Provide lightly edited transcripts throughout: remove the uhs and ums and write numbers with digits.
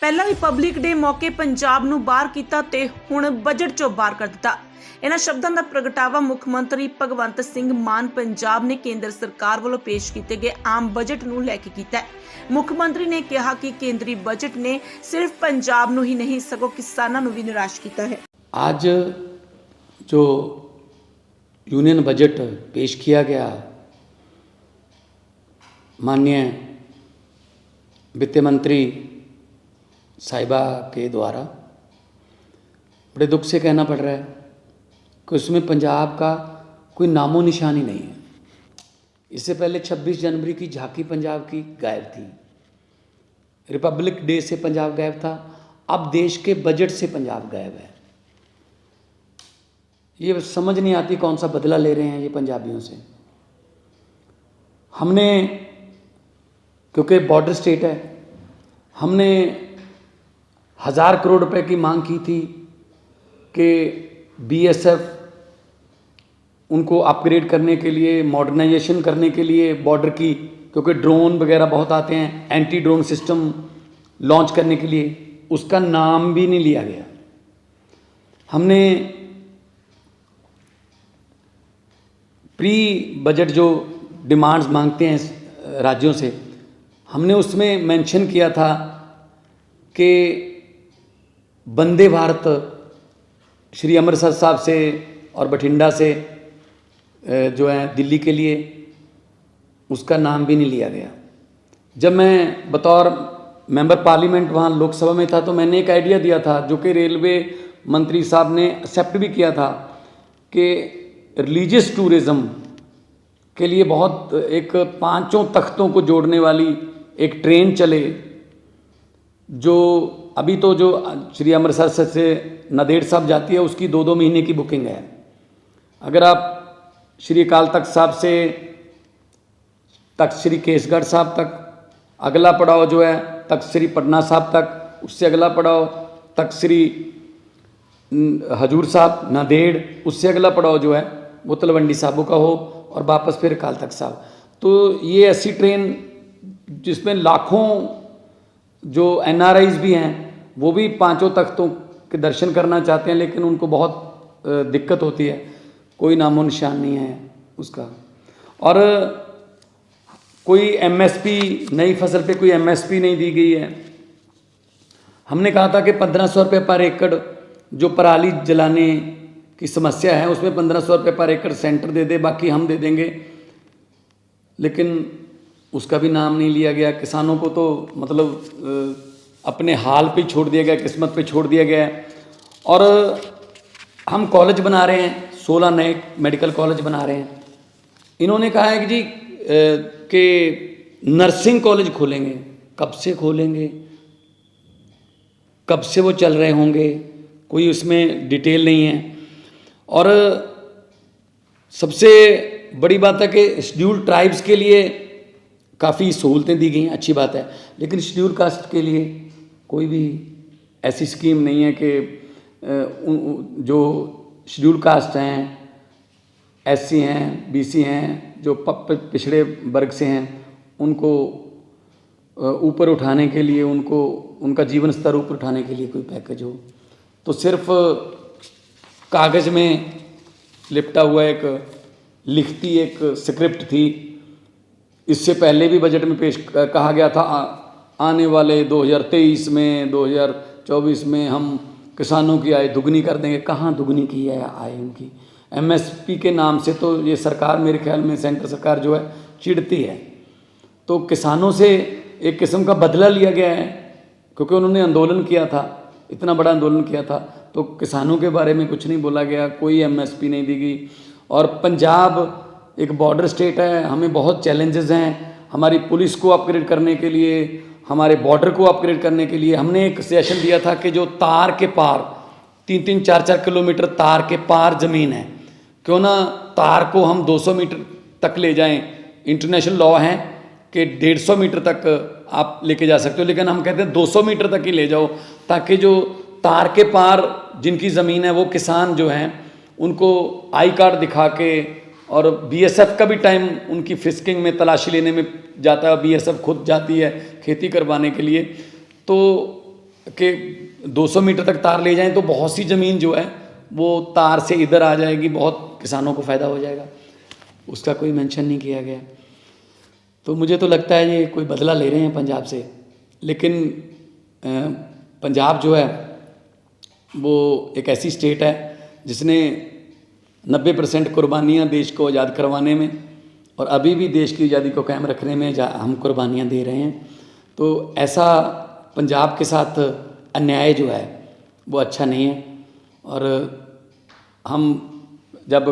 ਪਹਿਲਾਂ ਰਿਪਬਲਿਕ ਡੇ ਮੌਕੇ ਪੰਜਾਬ ਨੂੰ ਬਾਹਰ ਕੀਤਾ ਤੇ ਹੁਣ ਬਜਟ ਚੋਂ ਬਾਹਰ ਕਰ ਦਿੱਤਾ। ਇਹਨਾਂ ਸ਼ਬਦਾਂ ਦਾ ਪ੍ਰਗਟਾਵਾ ਮੁੱਖ ਮੰਤਰੀ ਭਗਵੰਤ ਸਿੰਘ ਮਾਨ ਪੰਜਾਬ ਨੇ ਕੇਂਦਰ ਸਰਕਾਰ ਵੱਲੋਂ ਪੇਸ਼ ਕੀਤੇ ਗਏ ਆਮ ਬਜਟ ਨੂੰ ਲੈ ਕੇ ਕੀਤਾ ਹੈ। ਮੁੱਖ ਮੰਤਰੀ ਨੇ ਕਿਹਾ ਕਿ ਕੇਂਦਰੀ ਬਜਟ ਨੇ ਸਿਰਫ ਪੰਜਾਬ ਨੂੰ ਹੀ नहीं सगों किसानों ਨੂੰ भी निराश किया है। आज जो यूनियन बजट पेश किया गया माननीय वित्त मंत्री साहिबा के द्वारा, बड़े दुख से कहना पड़ रहा है कि उसमें पंजाब का कोई नामो निशान ही नहीं है। इससे पहले 26 जनवरी की झांकी पंजाब की गायब थी, रिपब्लिक डे से पंजाब गायब था, अब देश के बजट से पंजाब गायब है। ये समझ नहीं आती कौन सा बदला ले रहे हैं ये पंजाबियों से। हमने, क्योंकि बॉर्डर स्टेट है, हमने 1000 करोड़ रुपए की मांग की थी कि बीएसएफ उनको अपग्रेड करने के लिए, मॉडर्नाइजेशन करने के लिए बॉर्डर की, क्योंकि ड्रोन वगैरह बहुत आते हैं, एंटी ड्रोन सिस्टम लॉन्च करने के लिए, उसका नाम भी नहीं लिया गया। हमने प्री बजट जो डिमांड्स मांगते हैं राज्यों से, हमने उसमें मेंशन किया था कि वंदे भारत श्री अमृतसर साहब से और बठिंडा से जो है दिल्ली के लिए, उसका नाम भी नहीं लिया गया। जब मैं बतौर मेंबर पार्लियामेंट वहाँ लोकसभा में था तो मैंने एक आइडिया दिया था जो कि रेलवे मंत्री साहब ने एक्सेप्ट भी किया था कि रिलीजियस टूरिज़्म के लिए बहुत एक 5 तख्तों को जोड़ने वाली एक ट्रेन चले, जो अभी तो जो श्री अमृतसर से नांदेड़ साहब जाती है उसकी 2-2 महीने की बुकिंग है। अगर आप श्री अकाल तख्त साहब से तख्त श्री केसगढ़ साहब तक, अगला पड़ाव जो है तख्त श्री पटना साहब तक, उससे अगला पड़ाव तख्त श्री हजूर साहब नांदेड़, उससे अगला पड़ाव जो है वो तलवंडी साहबों का हो और वापस फिर अकाल तख्त साहब। तो ये ऐसी ट्रेन जिसमें लाखों जो एनआरआईज भी हैं वो भी 5 तख्तों के दर्शन करना चाहते हैं, लेकिन उनको बहुत दिक्कत होती है, कोई नामो निशान नहीं है उसका। और कोई एमएसपी, नई फसल पे कोई एमएसपी नहीं दी गई है। हमने कहा था कि 1500 रुपये पर एकड़ जो पराली जलाने की समस्या है उसमें 1500 रुपये पर एकड़ सेंटर दे दे, बाकी हम दे देंगे, लेकिन उसका भी नाम नहीं लिया गया। किसानों को तो मतलब अपने हाल पे छोड़ दिया गया, किस्मत पे छोड़ दिया गया है। और हम कॉलेज बना रहे हैं, 16 नए मेडिकल कॉलेज बना रहे हैं। इन्होंने कहा है कि जी कि नर्सिंग कॉलेज खोलेंगे, कब से खोलेंगे, कब से वो चल रहे होंगे, कोई उसमें डिटेल नहीं है। और सबसे बड़ी बात है कि शेड्यूल्ड ट्राइब्स के लिए काफ़ी सहूलतें दी गई हैं, अच्छी बात है, लेकिन शेड्यूल कास्ट के लिए कोई भी ऐसी स्कीम नहीं है कि जो शेड्यूल कास्ट हैं, एससी हैं, बीसी हैं, जो पिछड़े वर्ग से हैं, उनको ऊपर उठाने के लिए, उनको उनका जीवन स्तर ऊपर उठाने के लिए कोई पैकेज हो। तो सिर्फ कागज़ में लिपटा हुआ एक लिखती एक स्क्रिप्ट थी। इससे पहले भी बजट में पेश कहा गया था आने वाले 2023 में, 2024 में हम किसानों की आय दुगनी कर देंगे। कहाँ दुगनी की है आय उनकी? एमएसपी के नाम से तो ये सरकार, मेरे ख्याल में सेंटर सरकार जो है चिढ़ती है। तो किसानों से एक किस्म का बदला लिया गया है, क्योंकि उन्होंने आंदोलन किया था, इतना बड़ा आंदोलन किया था, तो किसानों के बारे में कुछ नहीं बोला गया, कोई एमएसपी नहीं दी गई। और पंजाब एक बॉर्डर स्टेट है, हमें बहुत चैलेंजेस हैं। हमारी पुलिस को अपग्रेड करने के लिए, हमारे बॉर्डर को अपग्रेड करने के लिए हमने एक सजेशन दिया था कि जो तार के पार 3-3, 4-4 किलोमीटर तार के पार ज़मीन है, क्यों ना तार को हम 200 मीटर तक ले जाएं। इंटरनेशनल लॉ है कि 150 मीटर तक आप लेके जा सकते हो, लेकिन हम कहते हैं 200 मीटर तक ही ले जाओ, ताकि जो तार के पार जिनकी ज़मीन है वो किसान जो हैं उनको आई कार्ड दिखा के, और बीएसएफ का भी टाइम उनकी फिस्किंग में, तलाशी लेने में जाता है। बीएसएफ खुद जाती है खेती करवाने के लिए। तो के 200 मीटर तक तार ले जाएं तो बहुत सी ज़मीन जो है वो तार से इधर आ जाएगी, बहुत किसानों को फ़ायदा हो जाएगा, उसका कोई मेंशन नहीं किया गया। तो मुझे तो लगता है ये कोई बदला ले रहे हैं पंजाब से, लेकिन पंजाब जो है वो एक ऐसी स्टेट है जिसने 90% कुर्बानियाँ देश को आज़ाद करवाने में और अभी भी देश की आज़ादी को कायम रखने में हम कुर्बानियाँ दे रहे हैं। तो ऐसा पंजाब के साथ अन्याय जो है वो अच्छा नहीं है। और हम जब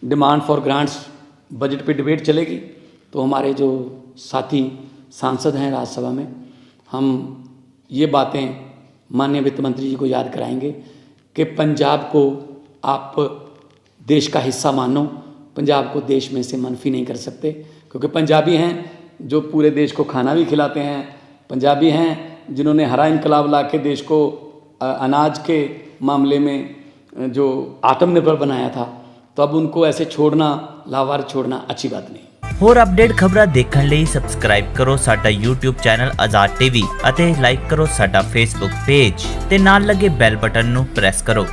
डिमांड फॉर ग्रांट्स बजट पे डिबेट चलेगी तो हमारे जो साथी सांसद हैं राज्यसभा में, हम ये बातें माननीय वित्त मंत्री जी को याद कराएंगे कि पंजाब को आप देश का हिस्सा मानो, पंजाब को देश में से मनफी नहीं कर सकते, क्योंकि पंजाबी हैं जो पूरे देश को खाना भी खिलाते हैं, पंजाबी हैं जिन्होंने हरा इनकलाब ला के देश को अनाज के मामले में जो आत्मनिर्भर बनाया था। तो अब उनको ऐसे छोड़ना, लावार छोड़ना अच्छी बात नहीं। ਹੋਰ ਅਪਡੇਟ ਖਬਰਾਂ ਦੇਖਣ ਲਈ ਸਬਸਕ੍ਰਾਈਬ ਕਰੋ ਸਾਡਾ YouTube ਚੈਨਲ ਆਜ਼ਾਦ ਟੀਵੀ ਅਤੇ ਲਾਈਕ ਕਰੋ ਸਾਡਾ Facebook ਪੇਜ ਤੇ ਨਾਲ ਲੱਗੇ ਬੈਲ ਬਟਨ ਨੂੰ ਪ੍ਰੈਸ ਕਰੋ।